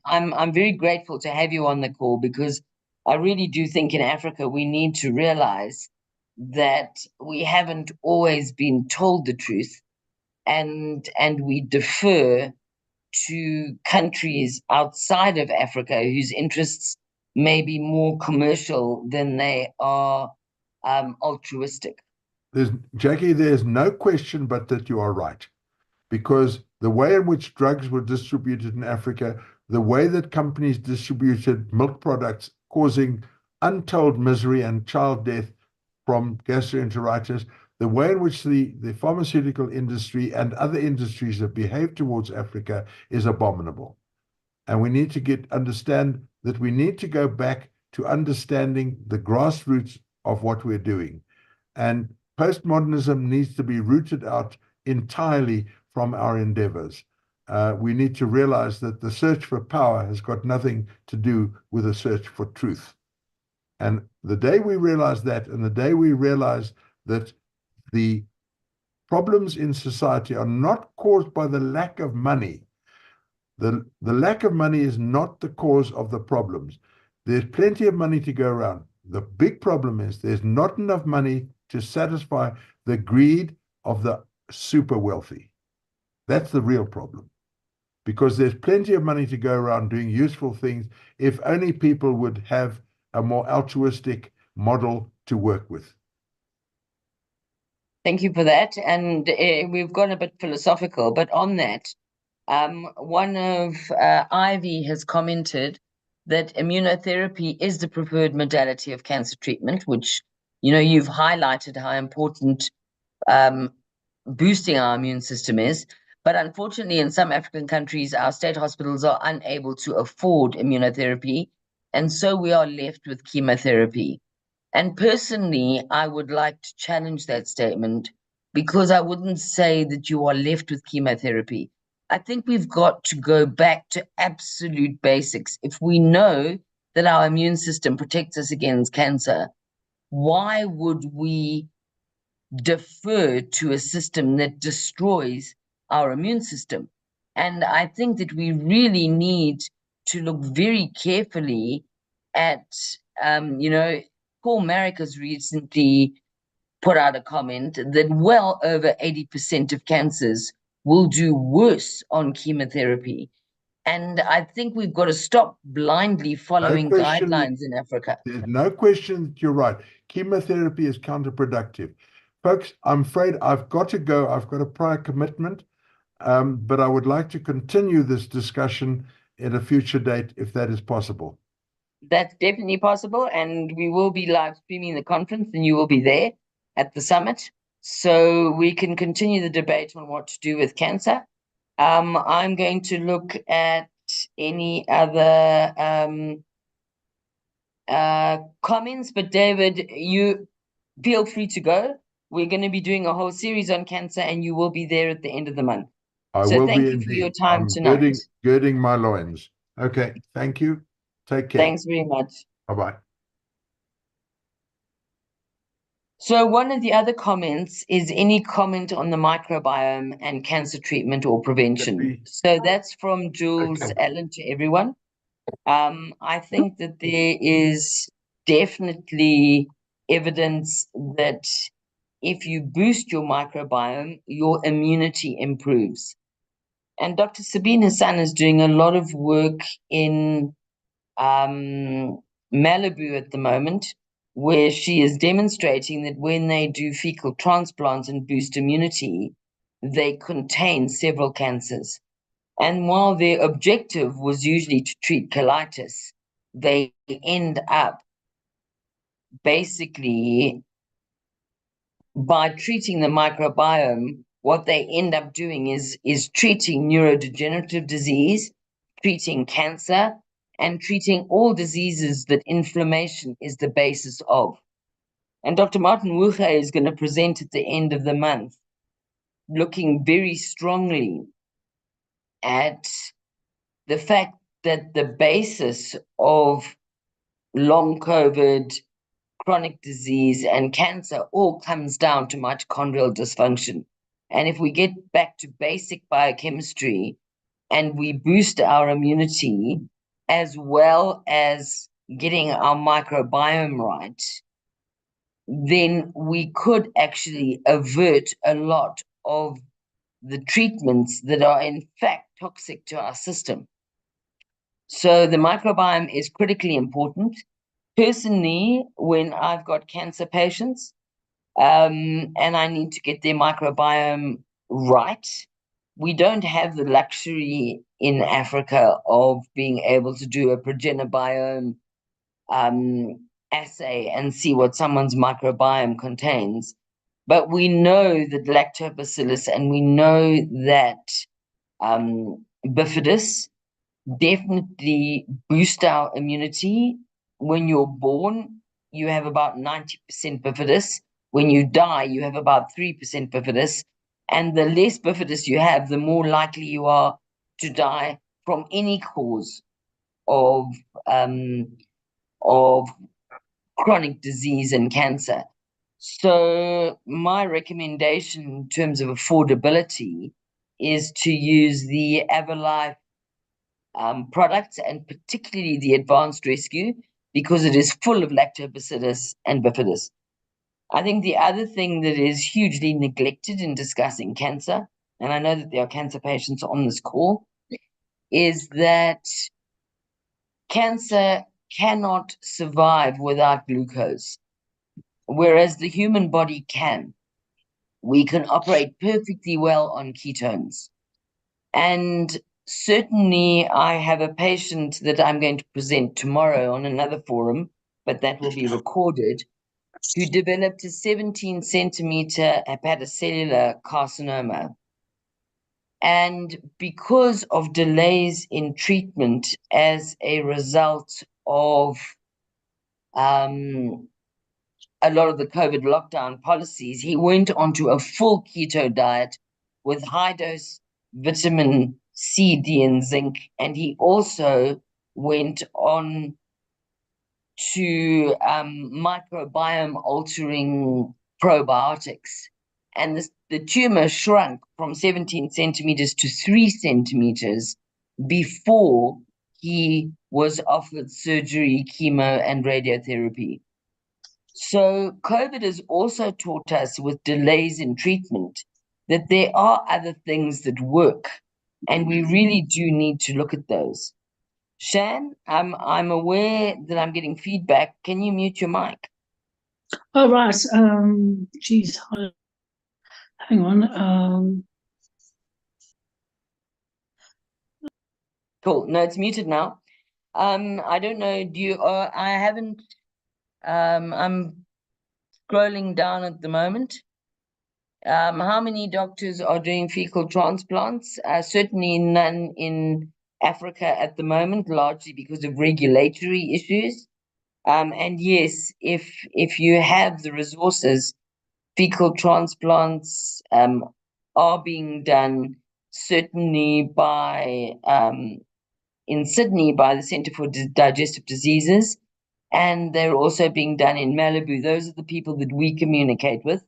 I'm very grateful to have you on the call, because I really do think in Africa we need to realize that we haven't always been told the truth, and we defer to countries outside of Africa whose interests may be more commercial than they are altruistic. Jackie, there's no question but that you are right, because the way in which drugs were distributed in Africa, the way that companies distributed milk products, causing untold misery and child death from gastroenteritis, the way in which the pharmaceutical industry and other industries have behaved towards Africa is abominable. And we need to understand that we need to go back to understanding the grassroots of what we're doing. And postmodernism needs to be rooted out entirely from our endeavors. we need to realize that the search for power has got nothing to do with a search for truth. And the day we realize that, and the day we realize that the problems in society are not caused by the lack of money, the lack of money is not the cause of the problems. There's plenty of money to go around. The big problem is there's not enough money to satisfy the greed of the super wealthy. That's the real problem. Because there's plenty of money to go around doing useful things if only people would have a more altruistic model to work with. Thank you for that. And we've gone a bit philosophical, but on that, one of Ivy has commented that immunotherapy is the preferred modality of cancer treatment, which, you've highlighted how important boosting our immune system is. But unfortunately, in some African countries, our state hospitals are unable to afford immunotherapy. And so we are left with chemotherapy. And personally, I would like to challenge that statement, because I wouldn't say that you are left with chemotherapy. I think we've got to go back to absolute basics. If we know that our immune system protects us against cancer, why would we defer to a system that destroys our immune system? And I think that we really need to look very carefully at, Paul Marek has recently put out a comment that well over 80% of cancers will do worse on chemotherapy. And I think we've got to stop blindly following guidelines in Africa. There's no question that you're right. Chemotherapy is counterproductive. Folks, I'm afraid I've got to go. I've got a prior commitment, but I would like to continue this discussion at a future date if that is possible. That's definitely possible, and we will be live streaming the conference, and you will be there at the summit, so we can continue the debate on what to do with cancer. I'm going to look at any other comments, but David, you feel free to go. We're going to be doing a whole series on cancer, and you will be there at the end of the month. So thank you for your time tonight. Girding my loins. Okay, thank you. Take care. Thanks very much. Bye-bye. So one of the other comments is any comment on the microbiome and cancer treatment or prevention. So that's from Jules Allen to everyone. I think that there is definitely evidence that if you boost your microbiome, your immunity improves. And Dr. Sabine Hassan is doing a lot of work in Malibu at the moment, where she is demonstrating that when they do fecal transplants and boost immunity, they contain several cancers. And while their objective was usually to treat colitis, they end up basically, by treating the microbiome, what they end up doing is treating neurodegenerative disease, treating cancer, and treating all diseases that inflammation is the basis of. And Dr. Martin Wuche is going to present at the end of the month, looking very strongly at the fact that the basis of long COVID, chronic disease, and cancer all comes down to mitochondrial dysfunction. And if we get back to basic biochemistry and we boost our immunity, as well as getting our microbiome right, then we could actually avert a lot of the treatments that are in fact toxic to our system. So the microbiome is critically important. Personally, when I've got cancer patients, and I need to get their microbiome right, we don't have the luxury in Africa of being able to do a progenobiome assay and see what someone's microbiome contains. But we know that lactobacillus and we know that bifidus definitely boost our immunity. When you're born, you have about 90% bifidus. When you die, you have about 3% bifidus. And the less bifidus you have, the more likely you are to die from any cause of of chronic disease and cancer. So my recommendation in terms of affordability is to use the Everlife products, and particularly the Advanced Rescue, because it is full of lactobacillus and bifidus. I think the other thing that is hugely neglected in discussing cancer, and I know that there are cancer patients on this call, is that cancer cannot survive without glucose, whereas the human body can. We can operate perfectly well on ketones. And certainly, I have a patient that I'm going to present tomorrow on another forum, but that will be recorded, who developed a 17 centimeter hepatocellular carcinoma. And because of delays in treatment as a result of a lot of the COVID lockdown policies, he went onto a full keto diet with high dose vitamin C, D, and zinc. And he also went on to microbiome altering probiotics. And the tumor shrunk from 17 centimeters to 3 centimeters before he was offered surgery, chemo, and radiotherapy. So COVID has also taught us, with delays in treatment, that there are other things that work, and we really do need to look at those. Shan, I'm aware that I'm getting feedback. Can you mute your mic? Oh, right. Geez, hang on. Cool. No, it's muted now. I don't know. Do you? I haven't. I'm scrolling down at the moment. How many doctors are doing fecal transplants? Certainly none in Africa at the moment, largely because of regulatory issues. And yes, if you have the resources, fecal transplants are being done, certainly by in Sydney by the Centre for Digestive Diseases, and they're also being done in Malibu. Those are the people that we communicate with.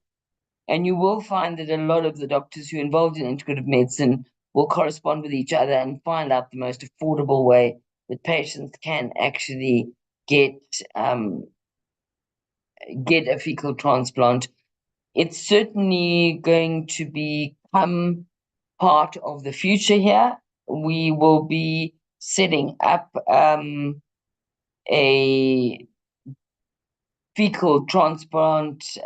And you will find that a lot of the doctors who are involved in integrative medicine will correspond with each other and find out the most affordable way that patients can actually get a fecal transplant. It's certainly going to become part of the future here. We will be setting up a fecal transplant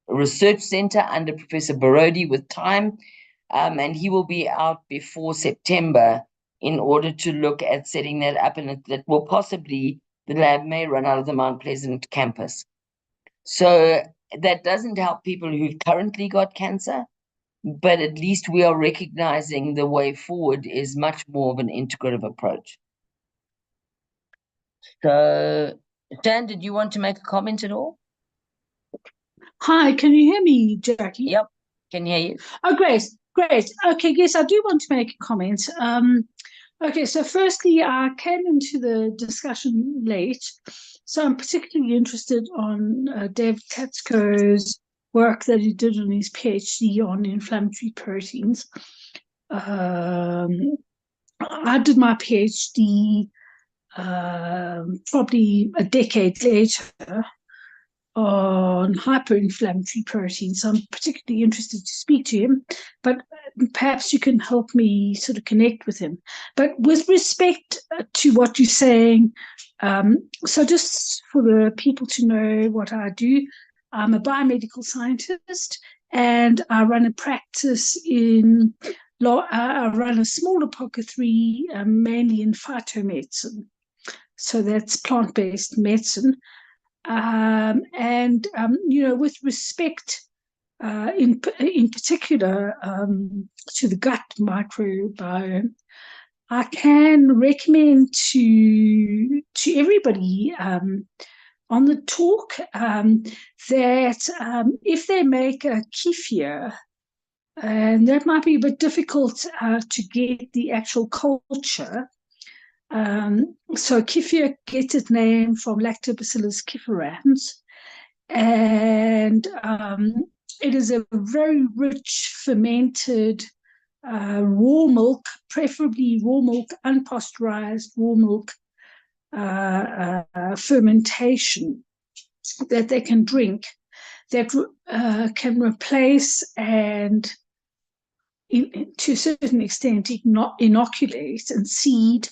research center under Professor Barodi with time, and he will be out before September in order to look at setting that up, and that will possibly, the lab may run out of the Mount Pleasant campus. So that doesn't help people who've currently got cancer, but at least we are recognizing the way forward is much more of an integrative approach. So, Dan, did you want to make a comment at all? Hi, can you hear me, Jackie? Yep, can hear you. Oh, great. Okay, yes, I do want to make a comment. Okay, so firstly, I came into the discussion late, so I'm particularly interested on David Klatzow's work that he did on his Ph.D. on inflammatory proteins. I did my PhD probably a decade later on hyperinflammatory proteins. So I'm particularly interested to speak to him, but perhaps you can help me sort of connect with him. But with respect to what you're saying, so just for the people to know what I do, I'm a biomedical scientist and I run a practice in I run a smaller pocket 3, mainly in phytomedicine. So that's plant-based medicine. With respect in particular to the gut microbiome, I can recommend to everybody on the talk that if they make a kefir And that might be a bit difficult to get the actual culture. So kefir gets its name from Lactobacillus kefirans, and it is a very rich fermented raw milk, preferably raw milk, unpasteurized raw milk fermentation that they can drink, that can replace and to a certain extent inoculate and seed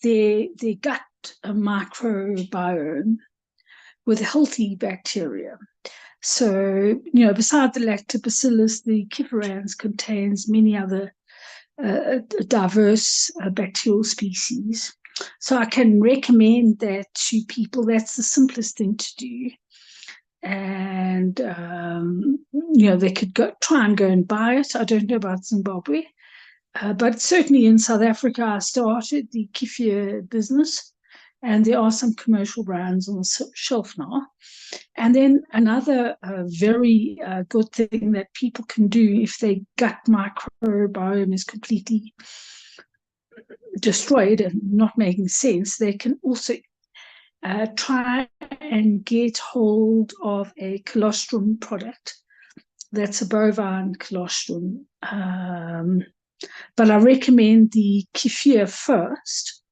their gut microbiome with healthy bacteria. So, beside the lactobacillus, the kefirans contains many other diverse bacterial species. So I can recommend that to people. That's the simplest thing to do. And, they could try and go and buy it. I don't know about Zimbabwe. But certainly in South Africa, I started the kefir business, and there are some commercial brands on the shelf now. And then another very good thing that people can do if their gut microbiome is completely destroyed and not making sense, they can also try and get hold of a colostrum product. That's a bovine colostrum. But I recommend the kefir first,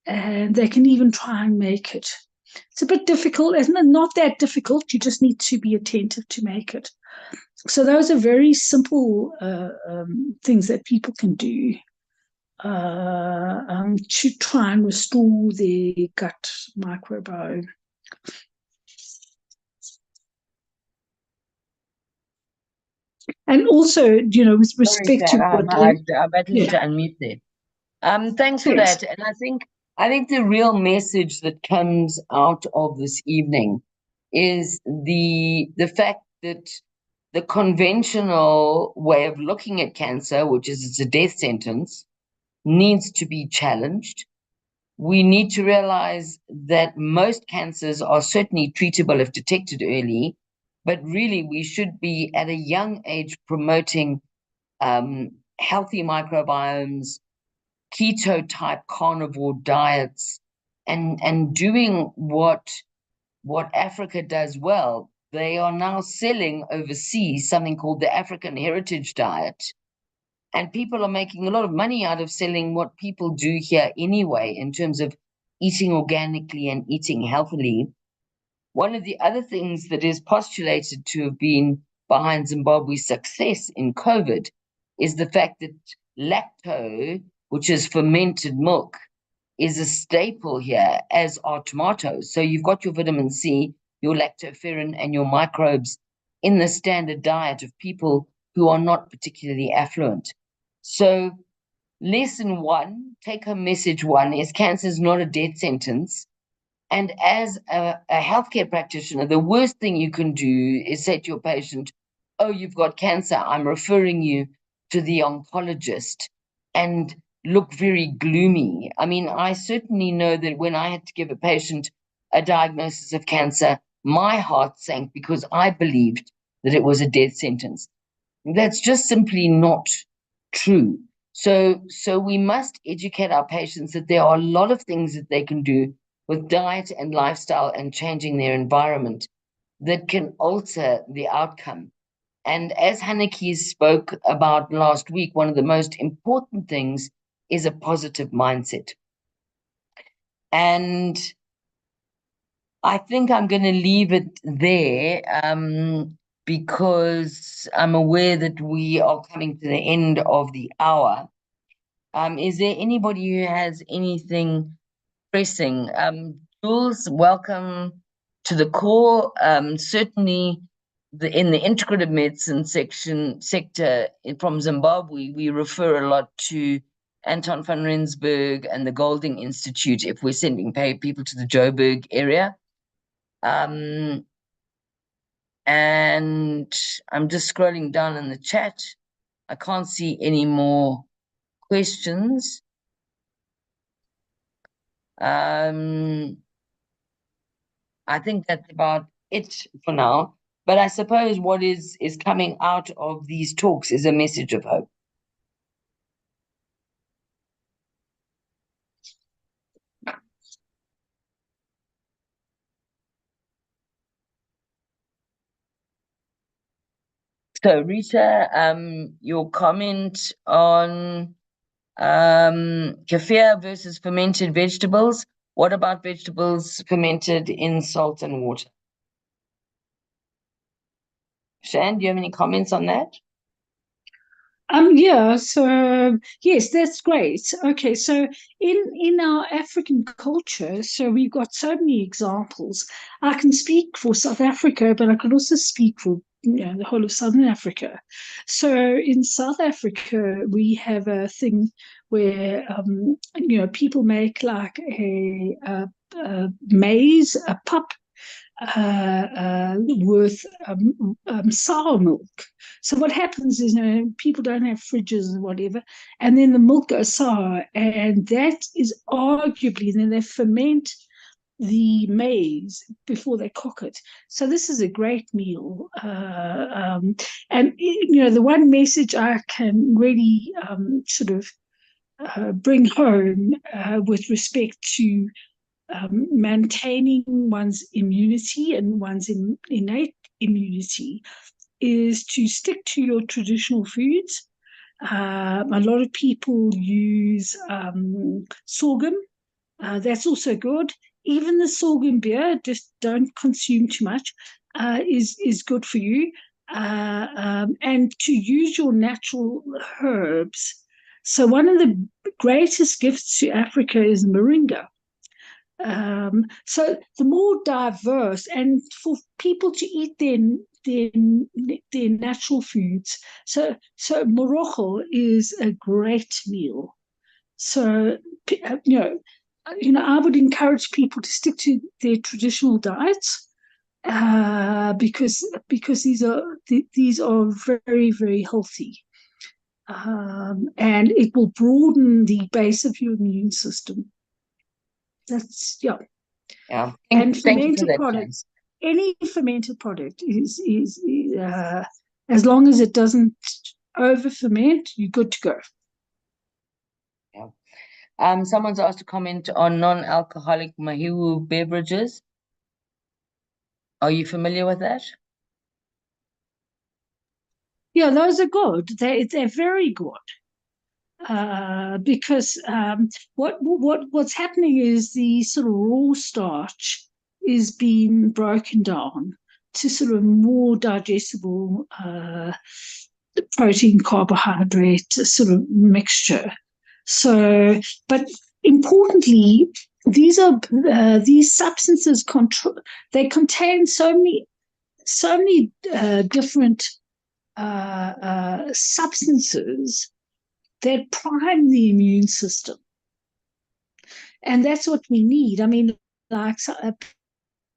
and they can even try and make it. It's a bit difficult, isn't it? Not that difficult. You just need to be attentive to make it. So those are very simple things that people can do to try and restore their gut microbiome. And also, with respect to what I battled to unmute there. Thanks for that. And I think the real message that comes out of this evening is the fact that the conventional way of looking at cancer, which is it's a death sentence, needs to be challenged. We need to realize that most cancers are certainly treatable if detected early, but really we should be at a young age promoting healthy microbiomes, keto type carnivore diets, and doing what Africa does well. They are now selling overseas something called the African Heritage Diet, and people are making a lot of money out of selling what people do here anyway in terms of eating organically and eating healthily. One of the other things that is postulated to have been behind Zimbabwe's success in COVID is the fact that lacto, which is fermented milk, is a staple here, as are tomatoes. So you've got your vitamin C, your lactoferrin, and your microbes in the standard diet of people who are not particularly affluent. So lesson one, take home message one, is cancer is not a death sentence. And as a healthcare practitioner, the worst thing you can do is say to your patient, oh, you've got cancer, I'm referring you to the oncologist, and look very gloomy. I mean, I certainly know that when I had to give a patient a diagnosis of cancer, my heart sank because I believed that it was a death sentence. That's just simply not true. So we must educate our patients that there are a lot of things that they can do with diet and lifestyle and changing their environment that can alter the outcome. And as Hanneke spoke about last week, one of the most important things is a positive mindset. And I think I'm going to leave it there because I'm aware that we are coming to the end of the hour. Is there anybody who has anything pressing? Jules, welcome to the call. Certainly in the integrative medicine sector from Zimbabwe, we refer a lot to Anton van Rensburg and the Golding Institute if we're sending people to the Joburg area. And I'm just scrolling down in the chat. I can't see any more questions. I think that's about it for now. But I suppose what is coming out of these talks is a message of hope. So, Rita, your comment on kefir versus fermented vegetables. What about vegetables fermented in salt and water? Shan, do you have any comments on that? Yeah, so yes, that's great. Okay, so in our African culture, so we've got so many examples. I can speak for South Africa, but I can also speak for the whole of Southern Africa. So in South Africa, we have a thing where people make like a maize, a pap with sour milk. So what happens is, people don't have fridges and whatever, and then the milk goes sour, and that is arguably, then they ferment the maize before they cook it. So this is a great meal. And, the one message I can really sort of bring home with respect to maintaining one's immunity and one's innate immunity is to stick to your traditional foods. A lot of people use sorghum. That's also good. Even the sorghum beer, just don't consume too much, is good for you. And to use your natural herbs. So one of the greatest gifts to Africa is moringa. So the more diverse, and for people to eat their natural foods. So morocho is a great meal. So I would encourage people to stick to their traditional diets because these are very, very healthy. And it will broaden the base of your immune system. That's Yeah. And Thank you for fermented that, products. Any fermented product is as long as it doesn't over ferment, you're good to go. Yeah. Someone's asked a comment on non-alcoholic mahiwu beverages. Are you familiar with that? Yeah, those are good. They're very good. Because what's happening is the sort of raw starch is being broken down to sort of more digestible protein carbohydrate sort of mixture. So, but importantly, these substances they contain so many different substances that prime the immune system. And that's what we need. I mean, like a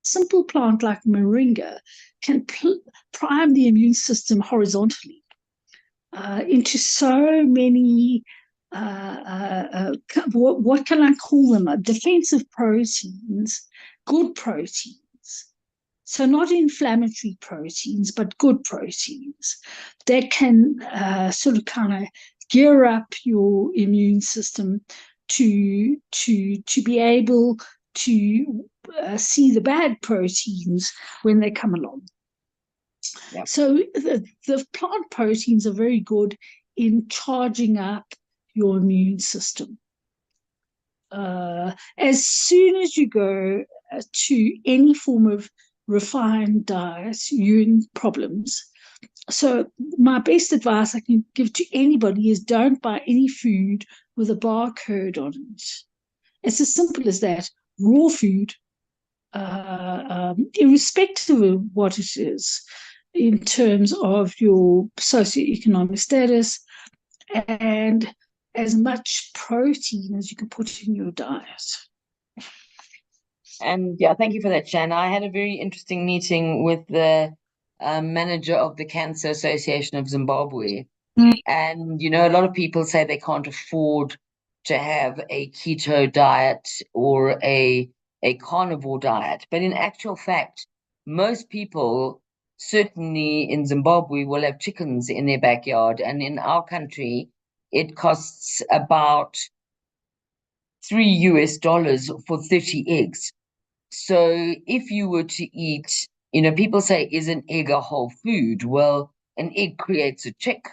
simple plant like moringa can prime the immune system horizontally into so many, what can I call them? Defensive proteins, good proteins. So not inflammatory proteins, but good proteins that can sort of kind of gear up your immune system to be able to see the bad proteins when they come along. Yep. So the plant proteins are very good in charging up your immune system. As soon as you go to any form of refined diet, you're in problems. So my best advice I can give to anybody is don't buy any food with a barcode on it. It's as simple as that. Raw food, irrespective of what it is, in terms of your socioeconomic status, and as much protein as you can put in your diet. And yeah, thank you for that, Shan. I had a very interesting meeting with the manager of the Cancer Association of Zimbabwe. And, a lot of people say they can't afford to have a keto diet or a carnivore diet. But in actual fact, most people certainly in Zimbabwe, will have chickens in their backyard. And in our country, it costs about $3 for 30 eggs. So if you were to eat, people say, is an egg a whole food? Well, an egg creates a chick.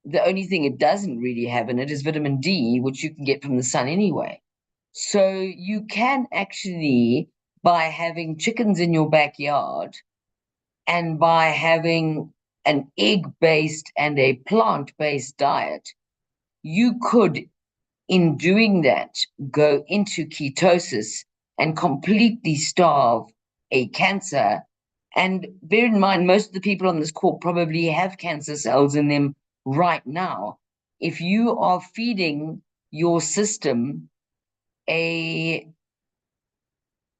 The only thing it doesn't really have in it is vitamin D, which you can get from the sun anyway. So you can actually, by having chickens in your backyard and by having an egg-based and a plant-based diet, you could, in doing that, go into ketosis and completely starve a cancer. And bear in mind, most of the people on this call probably have cancer cells in them right now. If you are feeding your system a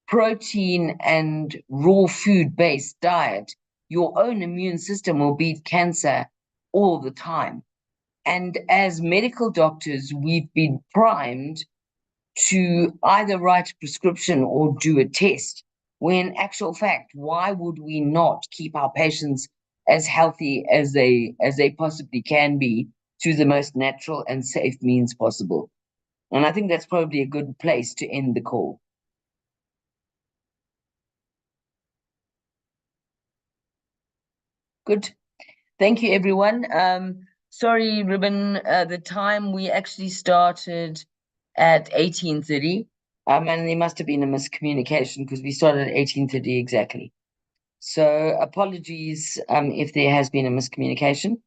protein and raw food-based diet, your own immune system will beat cancer all the time. And as medical doctors, we've been primed to either write a prescription or do a test, when in actual fact, why would we not keep our patients as healthy as they possibly can be through the most natural and safe means possible? And I think that's probably a good place to end the call. Good. Thank you, everyone. Sorry, Ruben, the time we actually started at 18:30, and there must have been a miscommunication because we started at 18:30 exactly. So apologies if there has been a miscommunication.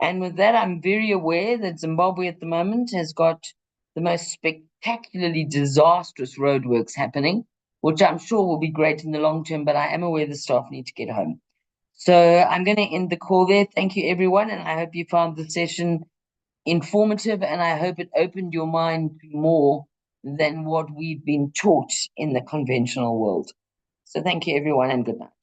And with that, I'm very aware that Zimbabwe at the moment has got the most spectacularly disastrous roadworks happening, which I'm sure will be great in the long term, but I am aware the staff need to get home. So I'm going to end the call there. Thank you, everyone, and I hope you found the session informative, and I hope it opened your mind more than what we've been taught in the conventional world. So thank you, everyone, and good night.